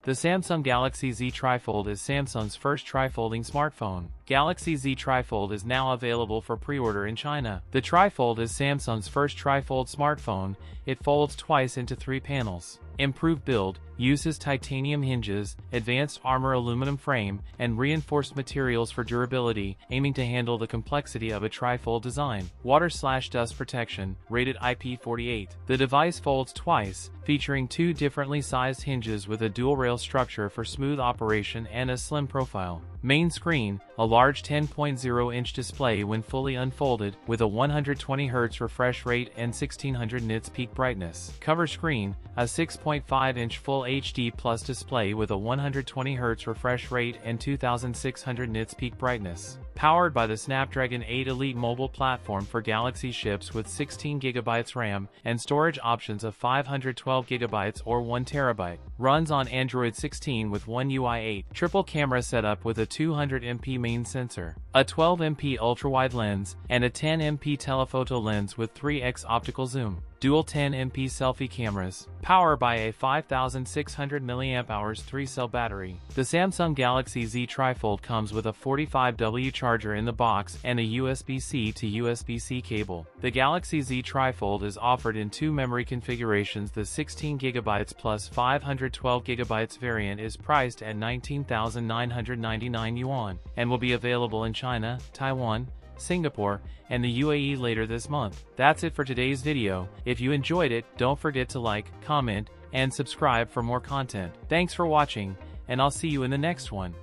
The Samsung Galaxy Z TriFold is Samsung's first tri-folding smartphone. Galaxy Z TriFold is now available for pre-order in China. The TriFold is Samsung's first tri-fold smartphone. It folds twice into 3 panels. Improved build, uses titanium hinges, advanced armor aluminum frame, and reinforced materials for durability, aiming to handle the complexity of a tri-fold design. Water/dust protection, rated IP48. The device folds twice, featuring 2 differently sized hinges with a dual-rail structure for smooth operation and a slim profile. Main screen, a large 10.0-inch display when fully unfolded, with a 120Hz refresh rate and 1600 nits peak brightness. Cover screen, a 6.5-inch Full HD Plus display with a 120Hz refresh rate and 2600 nits peak brightness. Powered by the Snapdragon 8 Elite mobile platform for Galaxy ships with 16GB RAM and storage options of 512GB or 1TB. Runs on Android 16 with One UI 8. Triple camera setup with a 200MP main sensor, a 12MP ultrawide lens, and a 10MP telephoto lens with 3x optical zoom. Dual 10MP selfie cameras, powered by a 5600 mAh 3-cell battery. The Samsung Galaxy Z TriFold comes with a 45W charger in the box and a USB-C to USB-C cable. The Galaxy Z TriFold is offered in 2 memory configurations. The 16GB plus 512GB variant is priced at 19,999 yuan and will be available in China, Taiwan, Singapore, and the UAE later this month. That's it for today's video. If you enjoyed it, don't forget to like, comment, and subscribe for more content. Thanks for watching, and I'll see you in the next one.